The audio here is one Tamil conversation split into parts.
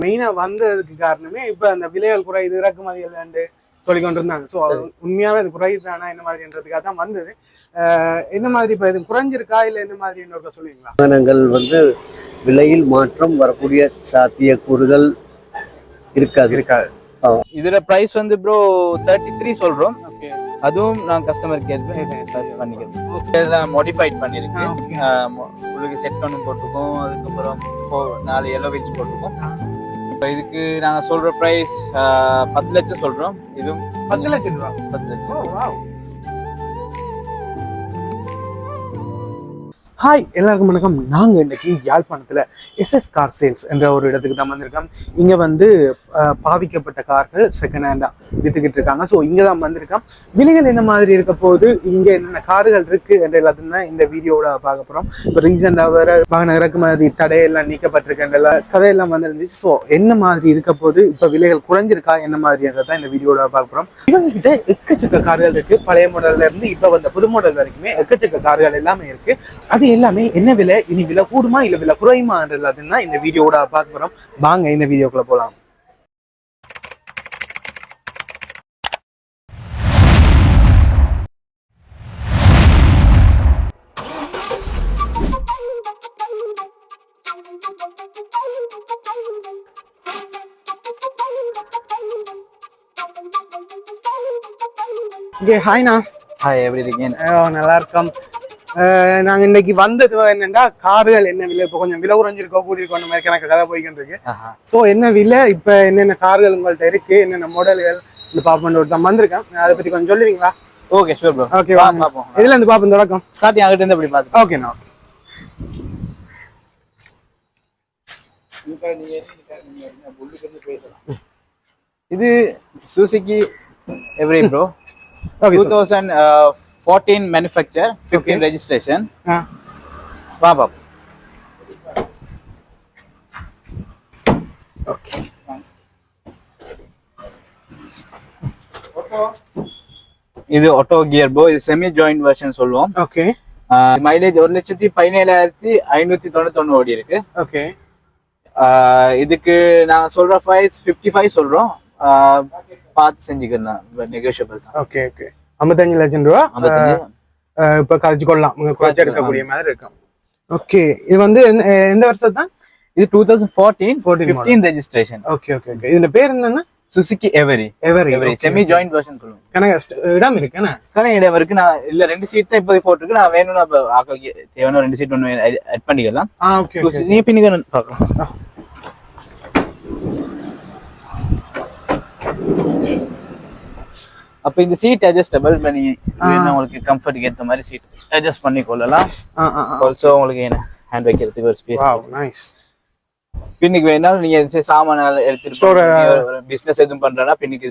மெயினா வந்ததுக்கு காரணமே இப்ப அந்த விலைகள் குறையுது, இறக்குமதிகள் சொல்லி கொண்டு இருந்தாங்க. ஸோ உண்மையாவே அது குறையுதானா என்ன மாதிரின்றதுக்காக தான் வந்தது. என்ன மாதிரி இப்ப இது குறைஞ்சிருக்கா இல்ல என்ன மாதிரி இன்னொரு சொல்லுவீங்களா? வாகனங்கள் விலையில் மாற்றம் வரக்கூடிய சாத்தியக்கூறுகள் இருக்காது. இதுல பிரைஸ் ப்ரோ 33 சொல்றோம். அதுவும் நான் கஸ்டமர் கேர் பண்ணிக்கிறேன். எல்லாம் மாடிஃபைட் பண்ணிருக்கேன். உங்களுக்கு செட் ஒன்று போட்டிருக்கோம். அதுக்கப்புறம் 4 எல்லோ வீல்ஸ் போட்டிருக்கோம். இப்போ இதுக்கு நாங்க சொல்ற பிரைஸ் 10 லட்சம் சொல்றோம். இதுவும் 10 லட்சம் ரூபா. 10 லட்சம். ஹாய், எல்லாருக்கும் வணக்கம். நாங்கள் இன்னைக்கு யாழ்ப்பாணத்தில் எஸ்எஸ் கார் சேல்ஸ் என்ற ஒரு இடத்துக்கு தான் வந்திருக்கோம். இங்கே பாவிக்கப்பட்ட கார்கள் செகண்ட் ஹேண்டாக விற்றுக்கிட்டு இருக்காங்க. ஸோ இங்கே தான் வந்திருக்கோம். விலைகள் என்ன மாதிரி இருக்க போது, இங்கே என்னென்ன கார்கள் இருக்குது என்ற எல்லாத்தையும் தான் இந்த வீடியோட பார்க்க போகிறோம். இப்போ ரீசெண்டாக வேறு வாகன இறக்குமதி தடையெல்லாம் நீக்கப்பட்டிருக்கின்ற கதையெல்லாம் வந்துருந்துச்சு. ஸோ என்ன மாதிரி இருக்க போது, இப்போ விலைகள் குறைஞ்சிருக்கா என்ன மாதிரின்றதை தான் இந்த வீடியோட பார்க்க போகிறோம். இவங்ககிட்ட எக்கச்சக்க கார்கள் இருக்குது. பழைய மாடல்ல இருந்து இப்போ வந்த புது மாடல் வரைக்குமே எக்கச்சக்க கார்கள் எல்லாமே இருக்குது. அது எல்லாமே என்ன விலை, இனி விலை கூடுமா இல்ல விலை குறையுமான்றதுன்னா இந்த வீடியோட பார்க்க போறோம். வாங்க இந்த வீடியோக்குள்ள போலாம். ஹாய்ண்ணா. ஹாய், எப்படி இருக்கீங்க? நல்லா இருக்கோம். நாங்க இன்னைக்கு வந்தது என்னன்னா, கார்கள் என்ன விலை, இப்போ கொஞ்சம் விலை குறைஞ்சிருக்கோ கூட்டிருக்கோம் அந்த மாதிரி கணக்கு கதை போய்கிட்டு இருக்கு. ஸோ என்ன விலை, இப்ப என்னென்ன கார்கள் உங்கள்ட்ட இருக்கு, என்னென்ன மாடல்கள் இந்த பாப்போம் தான் வந்திருக்கேன். அதை பத்தி கொஞ்சம் சொல்லுவீங்களா? Okay, sure bro. ஓகே, வாங்க பாப்போம். இதுல இருந்து பாப்போம் தொடக்கம். ஸ்டார்டிங் ஆகிட்டு இருந்து அப்படி பார்த்து. ஓகேண்ணா. இது Suzuki every bro. 2014 manufacture, 15 registration. Wow. Okay. இது ஆட்டோ கியர் ப்ரோ. இது செமி ஜாயிண்ட் வெர்ஷன் சொல்லுவோம். ஓகே. மைலேஜ் 1,17,191 ஓடி இருக்கு. ஓகே. இதுக்கு நாங்க சொல்ற பிரைஸ் 55 சொல்றோம். பார்த்து செஞ்சுக்கலாம், நெகோஷியபிள் தான். Okay okay. 55 லட்சம் ரூபா இப்ப கழிச்சு கொள்ளலாம், குறைச்சு எடுக்கக்கூடிய மாதிரி இருக்கும். ஓகே. இது எந்த வருஷம் தான்? இது 2014 15 ரெஜிஸ்ட்ரேஷன். Okay okay okay. இதுல பேர் என்னன்னா Suzuki every. Semi joint version சொல்லுவோம். இடம் இருக்குண்ணா? இடம் இருக்கு. நான் இல்ல 2 சீட் தான் இப்போதைக்கு போட்டுருக்கு. நான் வேணும்னா ஆக்களுக்கு தேவையான 2 சீட் ஒன்று ஆட் பண்ணிக்கலாம். நீ பின்னிக்க பார்க்கலாம். அப்ப இந்த சீட் அட்ஜஸ்டபிள் பண்ணி உங்களுக்கு கம்ஃபர்ட்டுக்கு ஏற்ற மாதிரி சீட் அட்ஜஸ்ட் பண்ணி கொள்ளலாம். ஆல்சோ உங்களுக்கு என்ன ஹேண்ட் வைக்கிறதுக்கு ஒரு ஸ்பேஸ். Wow, nice. பின்னுக்கு வேணாலும் நீங்க சாமான எடுத்துட்டு ஒரு பிசினஸ் எதுவும் பண்றனா பின்னுக்கு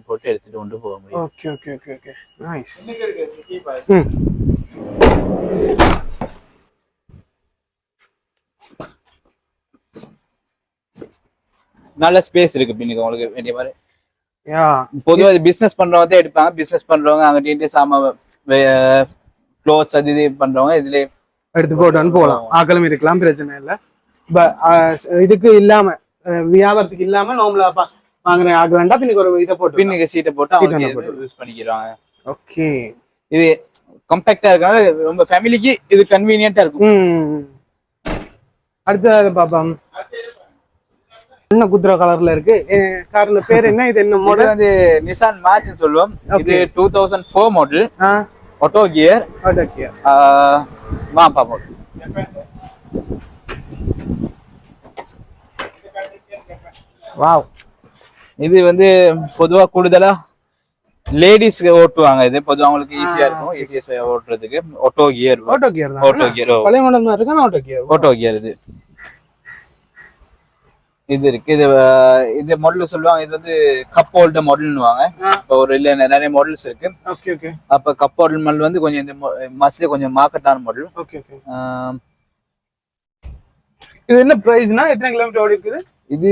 போட்டு எடுத்துட்டு கொண்டு போக முடியும். Okay okay okay okay, nice. நல்ல ஸ்பேஸ் இருக்கு பின்னுக்கு உங்களுக்கு வேண்டிய மாதிரி. பொதுவா பிசினஸ் பண்றவங்க தான் எடுப்பாங்க. பிசினஸ் பண்றவங்க அங்கிட்ட சாமான் க்ளோஸ் அது இது பண்றவங்க இதுல எடுத்து போட்டு போகலாம். ஆக்களும் இருக்கலாம், பிரச்சனை இல்லை. இதுக்கு இல்லாம வியாபாரத்துக்கு இல்லாம நார்மலா வாங்குற ஆகலண்டா பின்னுக்கு ஒரு இதை போட்டு பின்னுக்கு சீட்டை போட்டு அவங்க யூஸ் பண்ணிக்கிறாங்க. ஓகே. இது காம்பாக்டா இருக்கனால ரொம்ப ஃபேமிலிக்கு இது கன்வீனியன்ட்டா இருக்கும். அடுத்து பாப்போம். என்ன குதிரை கலர்ல இருக்கு கார்ல பேர் என்ன? இது என்ன மாடல்? நிசான் மார்ச் சொல்லுவோம். இது 2004 மாடல். Auto gear. வா பாப்போம். வாவ். இது பொதுவா கூடுதலா லேடிஸ் ஓட்டுவாங்க. இது பொதுவா அவங்களுக்கு ஈஸியா இருக்கும், ஈஸியா ஓட்டுறதுக்கு. Auto gear. ஆட்டோ கியர் தான். ஆட்டோ கியர் பழைய மாடல் மாதிரி இருக்கு. Auto gear. ஆட்டோ கியர் இது இருக்கு. இது மாடல் சொல்லுவாங்க. இது கப் ஹோல்டர் மாடல்னுவாங்க. இப்போ ஒரு இல்ல நிறைய மாடல்ஸ் இருக்கு. Okay okay. அப்ப கப் ஹோல்டர் மாடல் கொஞ்சம் இந்த மாஸ்ல கொஞ்சம் மார்க்கெட்டான மாடல். Okay okay. இது என்ன பிரைஸ்னா எத்தனை கிலோமீட்டர் ஓடி இருக்குது? இது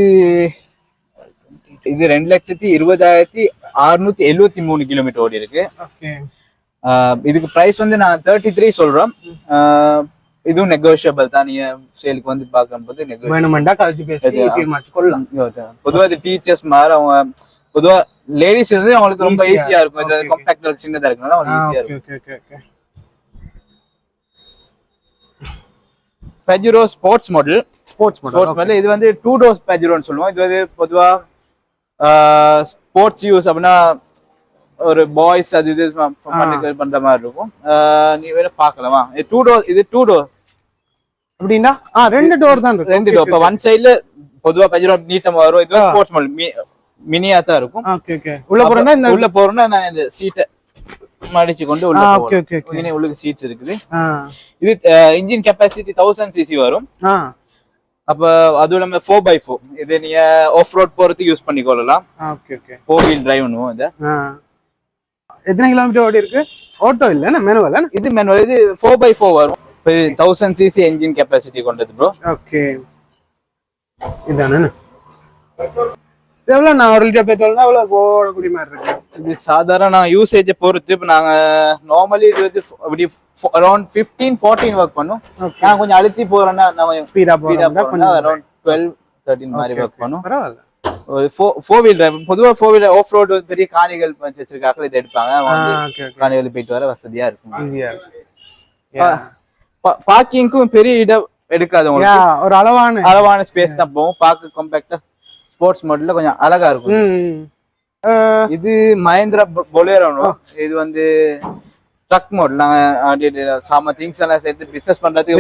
2,20,673 கிலோமீட்டர் ஓடி இருக்கு. ஓகே. இதுக்கு பிரைஸ் நான் 33 சொல்றோம். இதுவும் நெகோஷியபிள் தான். நீங்க சேலுக்கு வந்து பார்க்கும்போது நெகோஷியபிள் வேணுமெண்டா கழிச்சு பேசி தீர்மானிச்சு கொள்ளலாம். பொதுவா இது டீச்சர்ஸ் மாதிரி அவங்க பொதுவா லேடிஸ் வந்து அவங்களுக்கு ரொம்ப ஈஸியா இருக்கும். இது காம்பாக்ட் சின்னதா இருக்கனால அவங்களுக்கு ஈஸியா இருக்கும். பெஜிரோ ஸ்போர்ட்ஸ் மாடல். ஸ்போர்ட்ஸ் மாடல் இது வந்து 2 டோர்ஸ் பெஜிரோன்னு சொல்லுவோம். இது வந்து பொதுவா ஸ்போர்ட்ஸ் யூஸ் அப்படின்னா ஒரு பாய்ஸ் அது இது பண்ற மாதிரி இருக்கும். நீ வேற பார்க்கலாமா? இது 2 டோர். இது 2 டோர் அப்படின்னா 2 டோர் தான் இருக்கு. 2 டோர். இப்ப ஒன் சைடுல பொதுவா பெஜிரோ நீட்டமா வரும். இது ஸ்போர்ட்ஸ் மாடல் மினியா தான் இருக்கும். Okay okay. உள்ள போறோம்னா நான் இந்த சீட்டை மடிச்சு கொண்டு உள்ள போறோம். உள்ள சீட்ஸ் இருக்குது. இது இன்ஜின் கெபாசிட்டி 1000 cc வரும். அப்ப அதுவும் இல்லாம 4x4. இது நீங்க ஆஃப் ரோட் போறதுக்கு யூஸ் பண்ணிக்கொள்ளலாம். Okay okay. 4 வீல் டிரைவ்னும் இது. எத்தனை கிலோமீட்டர் ஓடி இருக்கு? ஆட்டோ இல்ல மேனுவல். இது மேனுவல். இது 4x4 வரும். இப்போ 1000 cc இன்ஜின் கெபாசிட்டி கொண்டது ப்ரோ. ஓகே. இதானே எவ்வளவு நான் 1 லிட்டர் பெட்ரோல்னா எவ்வளவு ஓடக்கூடிய மாதிரி இருக்கு? இது சாதாரண யூசேஜை பொறுத்து. இப்போ நாங்க நார்மலி இது வந்து அப்படி அரௌண்ட் 15-14 ஒர்க் பண்ணும். நான் கொஞ்சம் அழுத்தி போறேன்னா நான் ஸ்பீடா போறேன்னா அரௌண்ட் 12-13 மாதிரி ஒர்க் பண்ணும். பரவாயில்ல. 4 வீல் டிரைவ். பொதுவா 4 வீல் ஆஃப் ரோட் பெரிய காணிகள் வச்சிருக்காங்க. இதை எடுப்பாங்க. காணிகள் போயிட்டு வர வசதியா இருக்கும். பார்க்கிங்க்கும் பெரிய இடம் எடுக்காது. ஒரு அளவான ஸ்பேஸ் தான் போகும். பார்க்க காம்பாக்டா ஸ்போர்ட்ஸ் மாடல்ல கொஞ்சம் அழகா இருக்கும். இது மஹேந்திரா பொலேரோ. இது வந்து ட்ரக் மாடல். நாங்க சாம திங்ஸ் எல்லாம் சேர்த்து பிசினஸ் பண்றதுக்கு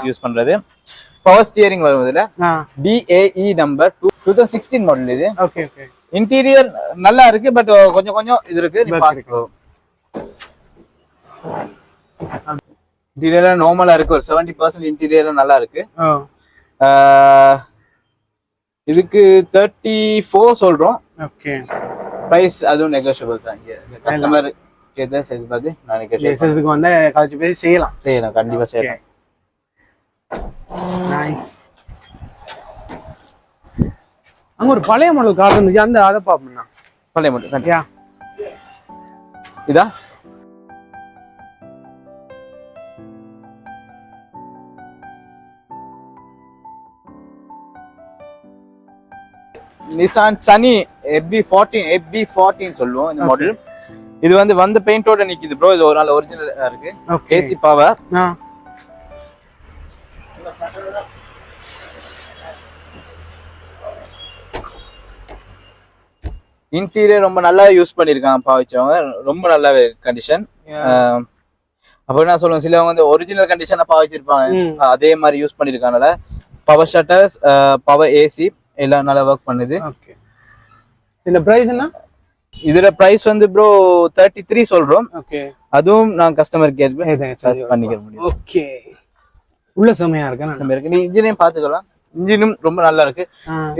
யூஸ் பண்றது. பவர் ஸ்டியரிங் வரும். இதுல DAE நம்பர் 2016 மாடல். இது இன்டீரியர் நல்லா இருக்கு. பட் கொஞ்சம் கொஞ்சம் இது இருக்கு. இன்டீரியர் நார்மலா இருக்கு. ஒரு 70% இன்டீரியர் நல்லா இருக்கு. இதுக்கு 34 சொல்றோம். ஓகே. பிரைஸ் அதுவும் நெகோஷியபிள் தான். கஸ்டமர் கேட்ட சைஸ் பார்த்து நான் நெகோஷியபிள் வந்து கழிச்சு பேசி செய்யலாம். கண்டிப்பா செய்யலாம். நைஸ். அங்க ஒரு பழைய மாடல் கார் இருந்துச்சு. அத பாப்போம்னா. பழைய மாடல். யா. இதா நிசான் சனி FB14 சொல்லுவோம் இந்த மாடல். இது வந்து வந்த பெயிண்டோட நிக்குது ப்ரோ. இது ஒரு நாள் ஒரிஜினலா இருக்கு. AC power. இன்டீரியர் ரொம்ப நல்லா யூஸ் பண்ணிருக்காங்க பாவிச்சவங்க. ரொம்ப நல்ல கண்டிஷன். அப்ப என்ன சொல்லுவோம், சிலவங்க வந்து ஒரிஜினல் கண்டிஷனா பாவிச்சிருப்பாங்க. அதே மாதிரி யூஸ் பண்ணிருக்காங்கல. பவர் ஷட்டர்ஸ், பவர் AC எல்லாம் நல்லா ஒர்க் பண்ணுது. ஓகே. இந்த பிரைஸ் என்ன? இதுல பிரைஸ் வந்து ப்ரோ 33 சொல்றோம். ஓகே. அதுவும் நான் கஸ்டமர் கேர் பண்ணிக்க முடியும். ஓகே. உள்ள செமையா இருக்கு. செமையா இருக்கு. நீ இன்ஜினையும் பாத்துக்கலாம். இன்ஜினும் ரொம்ப நல்லா இருக்கு.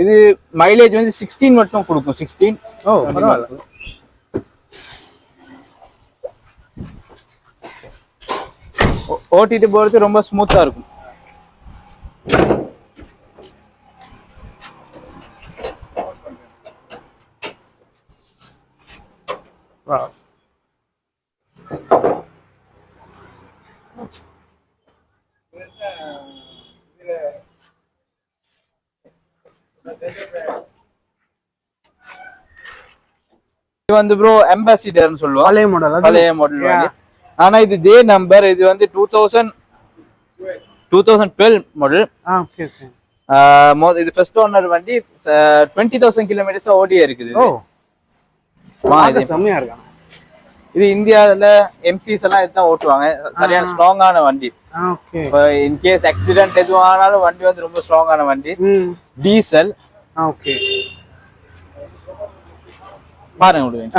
இது மைலேஜ் வந்து 16 மட்டும் கொடுக்கும். 16. ஓ பரவாயில்ல. ஓட்டிட்டு போறது ரொம்ப ஸ்மூத்தா இருக்கும். இது வந்து ப்ரோ அம்பாசிடர்னு சொல்லுவோம். பழைய மாடல். ஆனா இது ஜே நம்பர். இது வந்து 2012 மாடல். Okay okay. இது ஃபர்ஸ்ட் ஓனர் வண்டி. 20,000 கிலோமீட்டர்ஸ் ஓடியே இருக்குது. ஓ செமையா இருக்கு. இது இந்தியால எம்பிஸ் எல்லாம் இதுதான் ஓட்டுவாங்க. சரியான ஸ்ட்ராங்கான வண்டி. ஓகே. இன் கேஸ் ஆக்சிடென்ட் எதுவும் ஆனாலும் வண்டி வந்து ரொம்ப ஸ்ட்ராங்கான வண்டி. டீசல். ஓகே. பாருங்க விடுவேன்.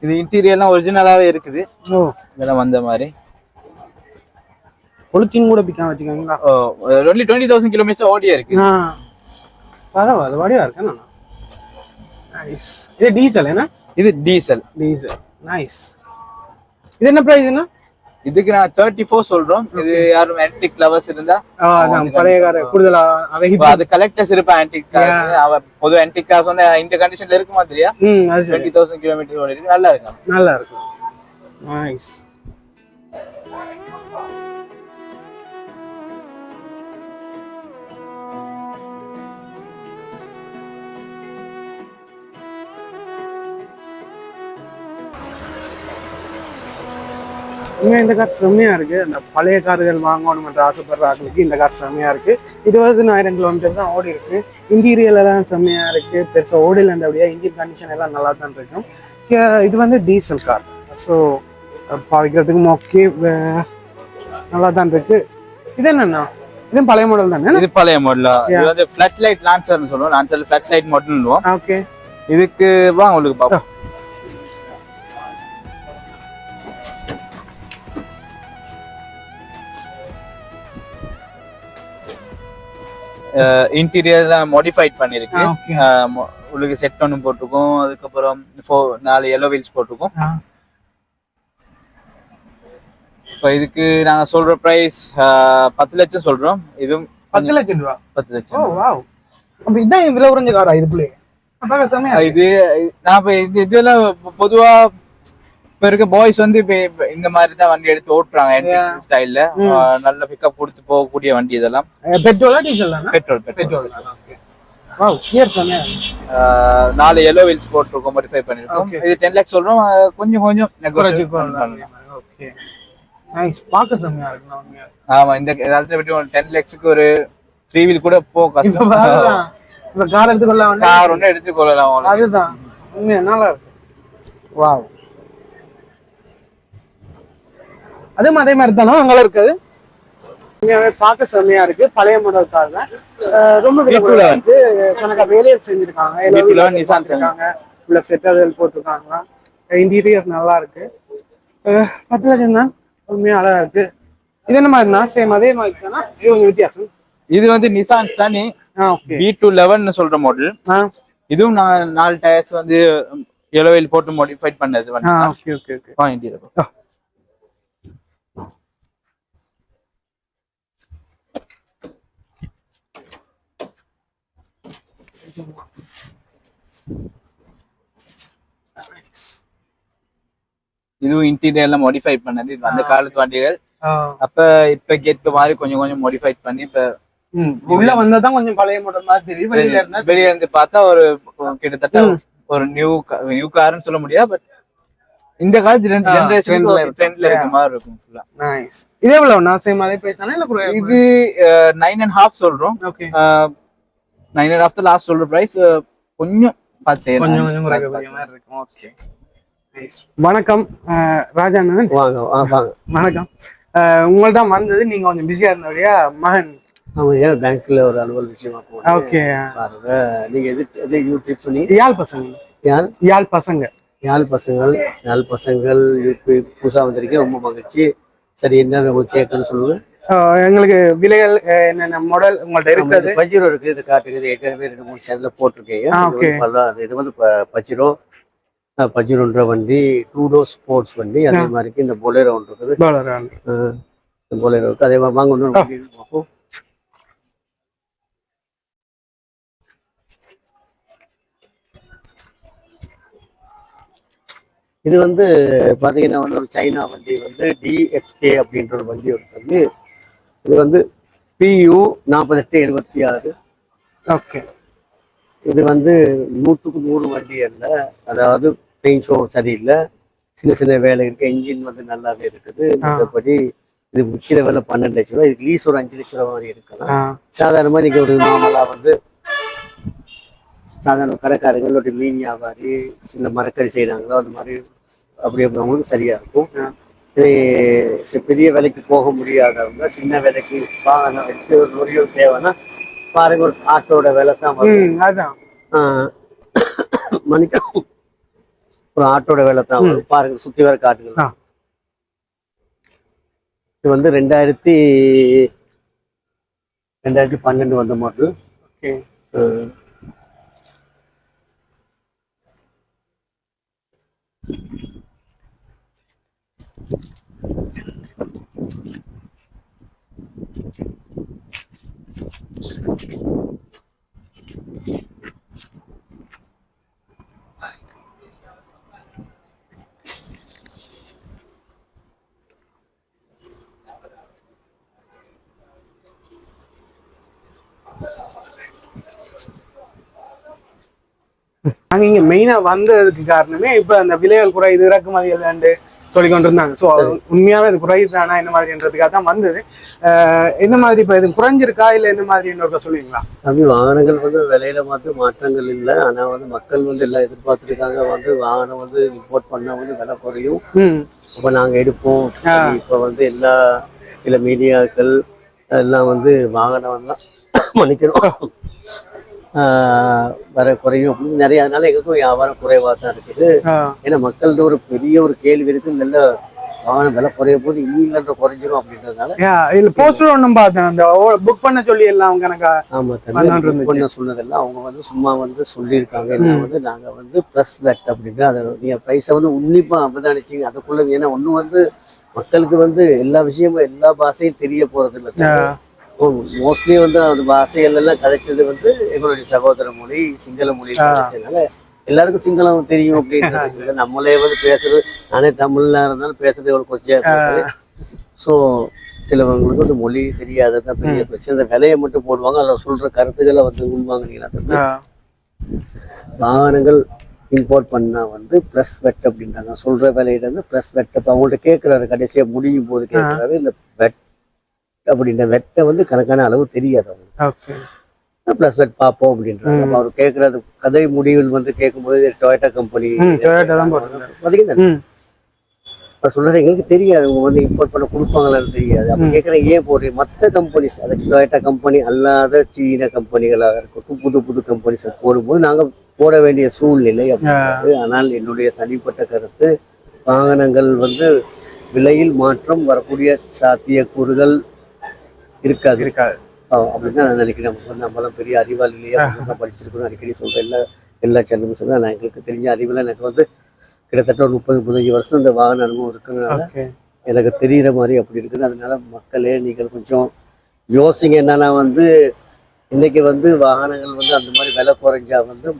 இது இன்டீரியர்லாம் ஒரிஜினலாவே இருக்குது. ஓ இதெல்லாம் வந்த மாதிரி பொலித்தீன் கூட பிக்காம வச்சுக்கோங்களா. only 20,000 கிலோமீட்டர்ஸ் ஓடியே இருக்கு. பரவாயில்ல. வடிவா இருக்கு. நைஸ். இது டீசல் என்ன? இது டீசல். நைஸ். இது என்ன பிரைஸ் என்ன? இதுக்கு நான் 34 சொல்றோம். இது யாரும் ஆன்டிக் லவர்ஸ் இருந்தா பழைய கார் கூடுதலா அது கலெக்டர்ஸ் இருப்பா. ஆன்டிக் கார்ஸ் அவ பொது ஆன்டிக் கார்ஸ் வந்து இந்த கண்டிஷன்ல இருக்குமா தெரியா? 20,000 கிலோமீட்டர் ஓடி இருக்கு. நல்லா இருக்கு. நைஸ். இந்த கார் செம்மையா இருக்கு. அந்த பழைய கார்கள் வாங்கணும் என்ற ஆசைப்படுற ஆட்களுக்கு இந்த கார் செம்மையா இருக்கு. 20,000 கிலோமீட்டர் தான் ஓடி இருக்கு. இன்டீரியர் எல்லாம் செம்மையா இருக்கு. பெருசா ஓடில இருந்தபடியா இன்ஜின் கண்டிஷன் எல்லாம் நல்லா தான் இருக்கும். இது வந்து டீசல் கார். ஸோ பாவிக்கிறதுக்கு ஓகே, நல்லா தான் இருக்கு. இது என்னன்னா இது பழைய மாடல் தானே? இது பழைய மாடல். இது வந்து ஃபிளட் லைட் லான்சர்னு சொல்லுவோம். லான்சர்ல ஃபிளட் லைட் மாடல்னுவோம். ஓகே, இதுக்கு வாங்க உங்களுக்கு பாப்போம். இன்டீரியர் மாடிஃபைட் பண்ணிருக்கு. உங்களுக்கு செட் ஒன்று போட்டிருக்கோம். அதுக்கப்புறம் 4 yellow wheels போட்டிருக்கோம். இப்போ இதுக்கு நாங்க சொல்ற பிரைஸ் 10 லட்சம் சொல்றோம். இதுவும் 10 லட்சம் ரூபா. 10 லட்சம். ஓ வாவ். அப்ப இதான் விலை குறைஞ்ச காரா இதுக்குள்ளே? அப்ப செமையா. இது நான் இப்ப இதெல்லாம் பொதுவா இப்ப இருக்க பாய்ஸ் வந்து இப்ப இந்த மாதிரி தான் வண்டி எடுத்து ஓட்டுறாங்க ஸ்டைல்ல. நல்ல பிக்கப் கொடுத்து போகக்கூடிய வண்டி இதெல்லாம். பெட்ரோலா டீசல் தானா? பெட்ரோல். வாவ், கியர் செமையா. 4 yellow wheels போட்டுருக்கோம், மாடிஃபை பண்ணிருக்கோம். இது 10 lakhs சொல்றோம். கொஞ்சம் நெகோஷியேட் பண்ணலாம். Okay, nice. பார்க்க செமையா இருக்கு. ஆமா, இந்த காலத்துல விட்டு 10 lakhsக்கு ஒரு 3 wheel கூட போ கஷ்டம். இப்ப கார் எடுத்துக்கொள்ளலாம். கார் ஒண்ணு எடுத்துக்கொள்ளலாம். அதுதான் உண்மையா நல்லா இருக்கு. வாவ். அதே மாதிரி தானே அங்கெல்லாம் இருக்காது. உண்மையாவே பார்க்க செம்மையா இருக்கு. பழைய மாடல் கார் தான். ரொம்ப வந்து கணக்கா வேலையில் செஞ்சிருக்காங்க. உள்ள செட்டர்கள் போட்டிருக்காங்க. இன்டீரியர் நல்லா இருக்கு. 10 லட்சம் தான். உண்மையா அழகா இருக்கு. இது என்ன மாதிரினா சேம் அதே மாதிரி தானா? கொஞ்சம் வித்தியாசம். இது வந்து நிசான் சனி V211 சொல்ற மாடல். இதுவும் 4 டயர்ஸ் வந்து yellow wheel போட்டு மாடிஃபைட் பண்ணது வந்து. Okay okay okay. இன்டீரியர் இதுவும் இன்டீரியர்ல மாடிஃபை பண்ணது. இது அந்த காலத்து வண்டிகள். அப்ப இப்ப கேட்க மாதிரி கொஞ்சம் மாடிஃபை பண்ணி இப்ப உள்ள வந்ததான் கொஞ்சம் பழைய மாடல் மாதிரி தெரியுது. வெளியில இருந்து பார்த்தா ஒரு கிட்டத்தட்ட ஒரு நியூ கார்னு சொல்ல முடியாது. பட் இந்த காலத்து ஜெனரேஷன்ல இருக்க மாதிரி இருக்கும். நைஸ். இதே எவ்வளவுனா சேம் அதே பிரைஸ் தானே இல்ல? இது 9.5 சொல்றோம். ஓகே, 9.5 தான் லாஸ்ட் சொல்ற பிரைஸ். கொஞ்சம் பார்த்து கொஞ்சம் குறைக்கக்கூடிய மாதிரி இருக்கும். Okay, nice. வணக்கம் ராஜாண்ணன். வாங்க. வணக்கம். உங்கள்ட்ட வந்தது நீங்க கொஞ்சம் பிஸியா இருந்தபடியா மகன் பேங்க்ல ஒரு அலுவல் விஷயமா போனேன். ஓகே, பாருங்க. நீங்க எது யூடியூப் சொன்னீங்க? யாழ் பசங்க. யாழ் பசங்கள் புதுசா வந்திருக்கேன். ரொம்ப மகிழ்ச்சி. சரி, என்ன உங்களுக்கு கேட்கணும்னு சொல்லுங்க. எங்களுக்கு விலைகள் என்னென்ன மாடல் உங்கள்ட்ட இருக்குது? பஜிரோ இருக்கு. இது காட்டுக்குது. ஏற்கனவே 2-3 சேனல்ல போட்டிருக்கீங்க. இது வந்து பஜிரோன்ற வண்டி 2 door ஸ்போர்ட்ஸ் வண்டி. அதே மாதிரி இந்த பொலேரோ ஒன்று இருக்குது. பொலேரோ இருக்கு. அதே மாதிரி வாங்க ஒன்று பார்ப்போம். இது வந்து பாத்தீங்கன்னா வந்து ஒரு சைனா வண்டி வந்து DXK அப்படின்ற ஒரு வண்டி வந்து இது வந்து PU 4876. ஓகே, இது வந்து 100க்கு 100 வண்டி அல்ல. அதாவது பெயிண்ட் ஷோ சரியில்லை, சின்ன வேலை இருக்கு. என்ஜின் வந்து நல்லாவே இருக்குது. மற்றபடி இது விற்கிற வேலை 12 லட்சம் ரூபாய். இதுக்கு லீஸ் ஒரு 5 லட்சம் ரூபாய் மாதிரி இருக்கலாம். சாதாரணமா நீங்க ஒரு நார்மலா வந்து சாதாரண கடைக்காரங்க, இல்லாட்டி மீன் வியாபாரி, சில மரக்கறி செய்யறாங்களோ அது மாதிரி அப்படி அவங்களுக்கு சரியா இருக்கும். பெரிய வேலைக்கு போக முடியாதவங்க சின்ன வேலைக்கு வாகனம் எடுத்து ஒரு நொறியல் தேவைன்னா பாருங்க, ஒரு ஆட்டோட வேலை தான் வரும். மணிக்கு ஒரு ஆட்டோட வேலை தான் வரும். பாருங்க, சுத்தி வர காட்டுங்க. இது வந்து 2012 வந்த மாடல். நாங்க இங்க மெயினா வந்ததுக்கு காரணமே இப்ப அந்த விலைகள் குறையுது, இறக்குமதிகள் சொல்லி கொண்டு இருந்தாங்க. ஸோ உண்மையாவே அது குறையுதானா என்ன மாதிரின்றதுக்காக தான் வந்தது. என்ன மாதிரி இப்ப இது குறைஞ்சிருக்கா இல்ல என்ன மாதிரி இன்னொருக்க சொல்லுவீங்களா? அப்படி வாகனங்கள் வந்து விலையில வந்து மாற்றங்கள் இல்லை. ஆனா வந்து மக்கள் வந்து எல்லாம் எதிர்பார்த்துருக்காங்க, வந்து வாகனம் வந்து இம்போர்ட் பண்ணா வந்து விலை குறையும், அப்ப நாங்க எடுப்போம். இப்ப வந்து எல்லா சில மீடியாக்கள் எல்லாம் வந்து வாகனம் தான் மன்னிக்கணும் வர குறையும் அப்படின்னு நிறைய, அதனால எங்களுக்கும் வியாபாரம் குறைவாக தான் இருக்குது. ஏன்னா மக்கள்கிட்ட ஒரு பெரிய ஒரு கேள்வி இருக்கு, நல்ல வாகனம் விலை குறைய போது இல்லைன்ற குறைஞ்சிரும் அப்படின்றதுனால. இல்ல போஸ்டர் ஒன்றும் பார்த்தேன், அந்த புக் பண்ண சொல்லி எல்லாம் கணக்கா. ஆமா புக் பண்ண சொன்னதெல்லாம் அவங்க வந்து சும்மா வந்து சொல்லியிருக்காங்க. என்ன வந்து நாங்க வந்து ப்ளஸ் வெட் அப்படின்னு அதை நீங்க ப்ரைஸை வந்து உன்னிப்பா அவதானிச்சிங்க அதுக்குள்ள. ஏன்னா ஒண்ணு வந்து மக்களுக்கு வந்து எல்லா விஷயமும் எல்லா பாஷையும் தெரிய போறது இல்லை. மோஸ்ட்லி வந்து அந்த பாஷைகள் எல்லாம் கதைச்சது வந்து எங்களுடைய சகோதர மொழி சிங்கள மொழி கதைச்சதுனால எல்லாருக்கும் சிங்களம் தெரியும் அப்படின்றது. நம்மளே வந்து பேசுறது, நானே தமிழ்ல இருந்தாலும் பேசுறது எவ்வளவு கொச்சையா பேசுறேன். ஸோ சிலவங்களுக்கு வந்து மொழி தெரியாததான் பெரிய பிரச்சனை. அந்த விலையை மட்டும் போடுவாங்க, அதில் சொல்ற கருத்துக்களை வந்து உள்வாங்கினீங்கன்னா வாகனங்கள் இம்போர்ட் பண்ணா வந்து ப்ளஸ் வெட் அப்படின்றாங்க. சொல்ற விலையில இருந்து ப்ளஸ் வெட். அப்போ அவங்கள்ட்ட கேட்குறாரு, கடைசியா முடியும் போது கேட்குறாரு, இந்த வெட் அப்படின்ற வெட்டை வந்து கணக்கான அளவு தெரியாது அவங்களுக்கு. ப்ளஸ் வெட் பார்ப்போம் அப்படின்றாங்க. அவர் கேட்கறது கதை முடிவில் வந்து கேட்கும்போது டொயோட்டா கம்பெனி சொல்றாரு, எங்களுக்கு தெரியாது அவங்க வந்து இம்போர்ட் பண்ண கொடுப்பாங்களான்னு தெரியாது. அப்ப கேட்கறேன் ஏன் போடுறீங்க? மற்ற கம்பெனிஸ், அதுக்கு டொயோட்டா கம்பெனி அல்லாத சீன கம்பெனிகளாக இருக்கட்டும், புது புது கம்பெனிஸ் போடும்போது நாங்க போட வேண்டிய சூழ்நிலை அப்படின்றது. ஆனால் என்னுடைய தனிப்பட்ட கருத்து, வாகனங்கள் வந்து விலையில் மாற்றம் வரக்கூடிய சாத்தியக்கூறுகள் இருக்காது அப்படின்னு நான் நினைக்கிறேன். நமக்கு வந்து நம்மளாம் பெரிய அறிவாளிலேயே தான் படிச்சிருக்கணும், அடிக்கடி சொல்றேன். எல்லா சேனலும் சொல்றேன். நான் எங்களுக்கு தெரிஞ்ச அறிவில் எனக்கு வந்து கிட்டத்தட்ட ஒரு 30-35 வருஷம் இந்த வாகன அனுபவம் இருக்குங்கிறதுனால எனக்கு தெரிகிற மாதிரி அப்படி இருக்குது. அதனால மக்களே நீங்கள் கொஞ்சம் யோசிங்க. என்னன்னா வந்து இன்னைக்கு வந்து வாகனங்கள் வந்து அந்த மாதிரி விலை குறைஞ்சா வந்து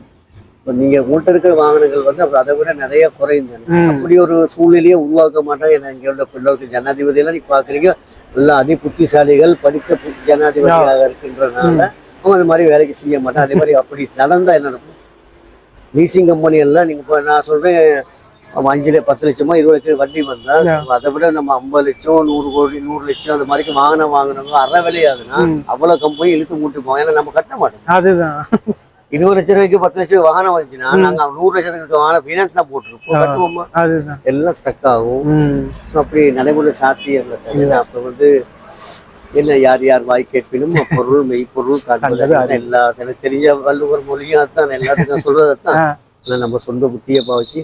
நீங்க உங்கள்கிட்ட இருக்கிற வாகனங்கள் வந்து அதை விட நிறைய குறைந்தாங்க. அப்படி ஒரு சூழ்நிலையை உருவாக்க மாட்டாங்க. ஏன்னா இங்க உள்ள பிள்ளைகளுக்கு ஜனாதிபதி எல்லாம் நீங்க பாக்குறீங்க, எல்லாம் அதி புத்திசாலிகள் படித்த ஜனாதிபதியாக இருக்கின்றனால அவங்க அந்த மாதிரி வேலைக்கு செய்ய மாட்டாங்க. அதே மாதிரி அப்படி நடந்தா என்ன நடக்கும்? லீசிங் கம்பெனி எல்லாம் நீங்க இப்போ நான் சொல்றேன் 5-10 லட்சமா 20 லட்சம் வண்டி வந்தா அதை விட நம்ம 50 லட்சம் 100 கோடி 100 லட்சம் அந்த மாதிரி வாகனம் வாங்கினவங்க அரை விலையாகுதுன்னா அவ்வளவு கம்பெனி இழுத்து மூட்டுப்போம். ஏன்னா நம்ம கட்ட மாட்டோம். அதுதான் 20 லட்சம் ரூபாய்க்கு 10 லட்சம் வாகனம் வந்துச்சுன்னா நாங்க 100 லட்சத்துக்கு வாகனம் ஃபினான்ஸ் தான் போட்டுருப்போம், கட்டுவோமா? எல்லாம் ஸ்டக் ஆகும். அப்படி நடைமுறை சாத்தியம் இல்லை. அப்ப வந்து என்ன யார் யார் வாய் கேட்பினும் பொருள் மெய்ப்பொருள் காட்டுவது. எல்லா எனக்கு தெரிஞ்ச வள்ளுவர் மொழியும் அதுதான், எல்லாத்துக்கும் சொல்றதான். நம்ம சொந்த புத்தியை பாவச்சு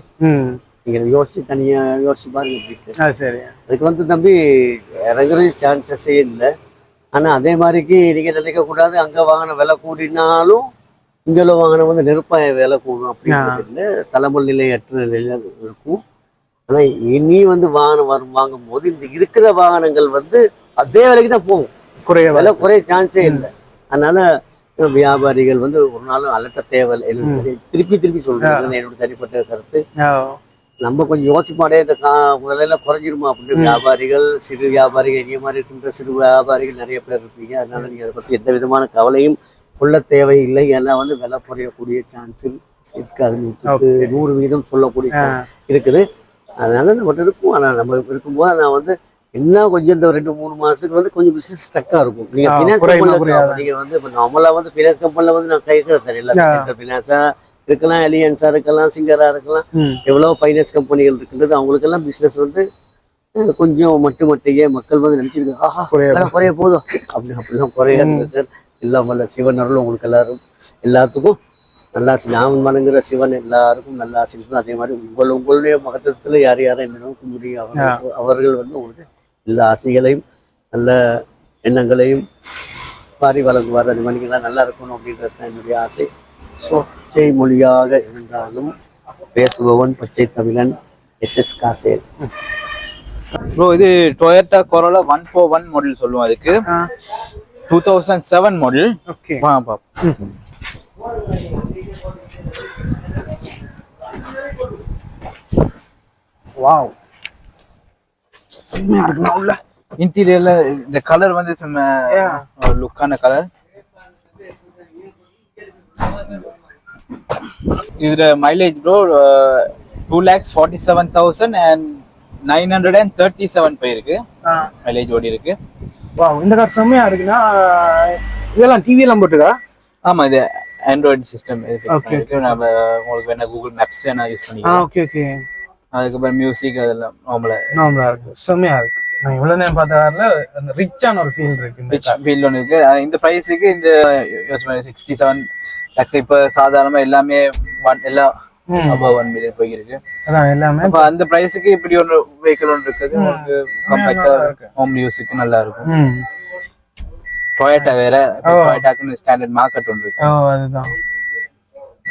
நீங்க யோசிச்சு தனியா யோசிச்சு பாருங்க. சரி, அதுக்கு வந்து தம்பி இறங்குறது சான்சஸே இல்லை. ஆனா அதே மாதிரிக்கு நீங்க நினைக்க கூடாது அங்க வாங்கின விலை கூடினாலும் இங்கே வாகனம் வந்து நெருப்பாய விலை கூடும் அப்படின்றது இல்லை. தலைமுறை நிலையற்ற நிலையில இருக்கும். ஆனா இனி வந்து வாகனம் வாங்கும் போது இந்த இருக்கிற வாகனங்கள் வந்து அதே விலைக்கு தான் போகும், விலை குறைய சான்ஸே இல்லை. அதனால வியாபாரிகள் வந்து ஒரு நாளும் அலட்ட தேவையில்லை. என்னோட திருப்பி சொல்றேன், என்னோட தனிப்பட்ட கருத்து. நம்ம கொஞ்சம் யோசிப்பாடே இந்த விலையில குறைஞ்சிருமா அப்படின்னு. வியாபாரிகள், சிறு வியாபாரிகள், இனிய மாதிரி இருக்கின்ற சிறு வியாபாரிகள் நிறைய பேர் இருப்பீங்க. அதனால நீங்க அதை பத்தி எந்த விதமான கவலையும் கொள்ள தேவையில்லை. ஏன்னா வந்து விலை குறையக்கூடிய சான்ஸ் இருக்காது. 100% சொல்லக்கூடிய இருக்குது. அதனால நம்ம இருக்கும். ஆனால் நம்ம இருக்கும்போது நான் வந்து என்ன கொஞ்சம் இந்த 2-3 மாசத்துக்கு வந்து கொஞ்சம் பிசினஸ் ஸ்டக்கா இருக்கும். நீங்க ஃபினான்ஸ் கம்பெனில நீங்க வந்து இப்போ நார்மலா வந்து ஃபினான்ஸ் கம்பெனில வந்து நான் கைக்கிறது தெரியல. சென்ட்ரல் ஃபினான்ஸா இருக்கலாம், அலியன்ஸா இருக்கலாம், சிங்கரா இருக்கலாம், எவ்வளவு ஃபைனான்ஸ் கம்பெனிகள் இருக்கின்றது. அவங்களுக்கெல்லாம் பிசினஸ் வந்து கொஞ்சம் மட்டுமட்டையே மக்கள் வந்து நினைச்சிருக்காங்க, ஆஹா குறைய போதும் அப்படிலாம் குறையாது சார். எல்லாம் வல்ல சிவன் அருள் உங்களுக்கு எல்லாத்துக்கும் நல்லா நான் வணங்குற சிவன் எல்லாருக்கும் நல்லா ஆசீர்வதிக்கும். அதே மாதிரி உங்களுடைய மகத்துவத்துல யார் யாரும் நினைக்க முடியும் அவர்கள் வந்து உங்களுக்கு எல்லா ஆசைகளையும் நல்ல எண்ணங்களையும் பாரி வழங்குவார். அது மாதிரிலாம் நல்லா இருக்கணும் அப்படின்றது தான் என்னுடைய ஆசை. பச்சை மொழியாக இருந்தாலும் பேசுபவன் பச்சை தமிழன் SS காசேல். ப்ரோ இது டொயோட்டா கொரோலா 141 மாடல் சொல்லுவோம். அதுக்கு 2007 மாடல். ஓகே பாப்பா. வாவ், செம்மையா இருக்குண்ணா. உள்ள இன்டீரியர்ல இந்த கலர் வந்து செம்ம லுக்கான கலர். இதுல மைலேஜ் ப்ரோ 2,47,937 போயிருக்கு. மைலேஜ் ஓடி இருக்கு. வாவ், இந்த கார் செம்மையா இருக்குன்னா இதெல்லாம் டிவி எல்லாம் போட்டுக்கா? ஆமா, இது ஆண்ட்ராய்டு சிஸ்டம் Okay. இருக்கு. நம்ம உங்களுக்கு வேணா கூகுள் மேப்ஸ் வேணா யூஸ் பண்ணிக்கலாம். Okay okay. அதுக்கப்புறம் மியூசிக் அதெல்லாம் நார்மலா இருக்கு, செம்மையா இருக்கு. நான் இவ்வளவு நேரம் பார்த்த கார்ல அந்த ரிச்சான ஒரு ஃபீல் இருக்கு. இந்த ரிச் ஃபீல் ஒன்று இருக்கு. இந்த பிரைஸுக்கு இந்த 67 லேக்ஸ் இப்ப சாதாரணமா எல்லாமே எல்லாம் above 1 million போயிருக்கு. அதான் எல்லாமே. அப்ப அந்த பிரைஸுக்கு இப்படி ஒரு வெஹிக்கிள் ஒன்று இருக்குது. உங்களுக்கு கம்பேக்டா ஹோம் யூஸுக்கு நல்லா இருக்கும். டொயோட்டா வேற, டொயோட்டாக்கு ஸ்டாண்டர்ட் மார்க்கெட் ஒன்று இருக்கு. அதுதான்.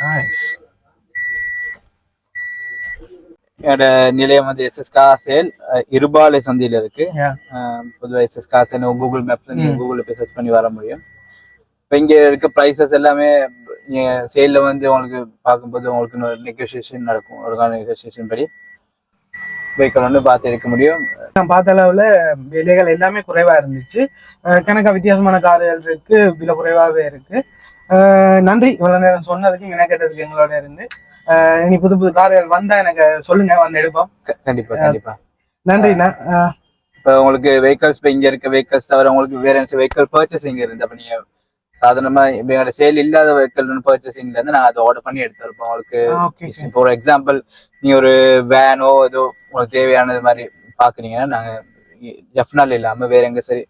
நைஸ். என்னோட நிலையம் வந்து எஸ்எஸ் கார் சேல் இருபாலை சந்தையில இருக்கு. பொதுவாக எஸ்எஸ் கார் சேல் கூகுள் மேப்ல நீங்க கூகுள்ல போய் சர்ச் பண்ணி வர முடியும். இப்போ இங்க இருக்க ப்ரைஸஸ் எல்லாமே சேல்ல வந்து உங்களுக்கு பார்க்கும்போது உங்களுக்கு நெகோசியேஷன் நடக்கும். ஒரு நெகோசியேஷன் படி வெஹிக்கிள் ஒன்று பார்த்து எடுக்க முடியும். நான் பார்த்த அளவுல விலைகள் எல்லாமே குறைவா இருந்துச்சு. கணக்கா வித்தியாசமான கார்கள் இருக்கு, விலை குறைவாகவே இருக்கு. நன்றி இவ்வளவு நேரம் சொன்னதுக்கு, வினை கேட்டதுக்கு எங்களோட இருந்து. இனி புது புது கார்கள் வந்தா எனக்கு சொல்லுங்க, வந்து எடுப்போம். கண்டிப்பா கண்டிப்பா. நன்றிண்ணா. இப்போ உங்களுக்கு வெஹிக்கல்ஸ் இப்போ இங்க இருக்க வெஹிக்கல்ஸ் தவிர உங்களுக்கு வேற வெஹிக்கல் பர்ச்சேசிங் இருந்து அப்ப நீங்க சாதாரணமா எங்களோட சேல் இல்லாத வெஹிக்கல் பர்ச்சேசிங்ல இருந்து நான் அதை ஆர்டர் பண்ணி எடுத்துருப்போம் உங்களுக்கு. இப்போ ஒரு எக்ஸாம்பிள், நீ ஒரு வேனோ ஏதோ உங்களுக்கு தேவையானது மாதிரி பாக்குறீங்கன்னா நாங்க ஜெஃப்னால் இல்லாம வேற எங்க சரி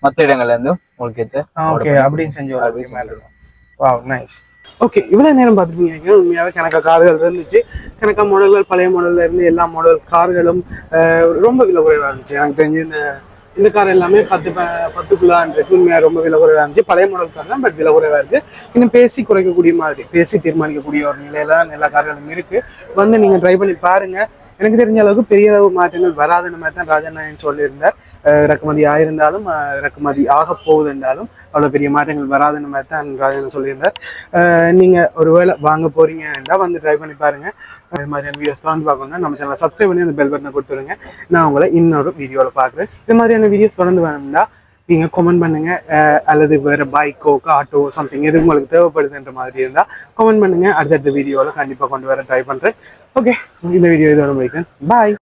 மற்ற இடங்கள்ல இருந்து உங்களுக்கு எடுத்து அப்படின்னு செஞ்சு. Wow, nice. ஓகே, இவ்வளவு நேரம் பார்த்துருப்பீங்க. உண்மையாவே கணக்கா கார்கள் இருந்துச்சு. கணக்கா மாடல்கள், பழைய மாடல்ல இருந்து எல்லா மாடல் கார்களும் ரொம்ப விலை குறைவா இருந்துச்சு. எனக்கு தெரிஞ்சு இந்த கார் எல்லாமே 10 உண்மையாக ரொம்ப விலை குறைவா இருந்துச்சு. பழைய மாடல் கார் தான், பட் விலை குறைவா இருக்கு. இன்னும் பேசி குறைக்கக்கூடிய மாதிரி, பேசி தீர்மானிக்கக்கூடிய ஒரு நிலையில எல்லா கார்களும் இருக்கு. வந்து நீங்க ட்ரை பண்ணி பாருங்க. எனக்கு தெரிஞ்ச அளவுக்கு பெரிய அளவு மாற்றங்கள் வராதுன்னு மாதிரி தான் ராஜநாயன் சொல்லியிருந்தார். இறக்குமதி ஆயிருந்தாலும் இறக்குமதி ஆக போகுது என்றாலும் அவ்வளோ பெரிய மாற்றங்கள் வராதுன்னு மாதிரி தான் ராஜன் சொல்லியிருந்தார். நீங்கள் ஒரு வேளை வாங்க போறீங்கன்னா வந்து ட்ரை பண்ணி பாருங்க. இது மாதிரியான வீடியோஸ் தொடர்ந்து பார்க்கணும்னா நம்ம சேனலை சப்ஸ்கிரைப் பண்ணி அந்த பெல் பட்டனை கொடுத்துருங்க. நான் உங்களை இன்னொரு வீடியோவில் பார்க்குறேன். இது மாதிரியான வீடியோஸ் தொடர்ந்து வேணும்னா நீங்கள் கமெண்ட் பண்ணுங்க. அல்லது வேறு பைக்கோ ஆட்டோ சம்திங் எது உங்களுக்கு தேவைப்படுதுன்ற மாதிரி இருந்தால் கமெண்ட் பண்ணுங்க. அடுத்தடுத்த வீடியோவில் கண்டிப்பாக கொண்டு வர ட்ரை பண்ணுறேன். ஓகே, இந்த வீடியோ இதோட முடிக்கிறேன். பாய்.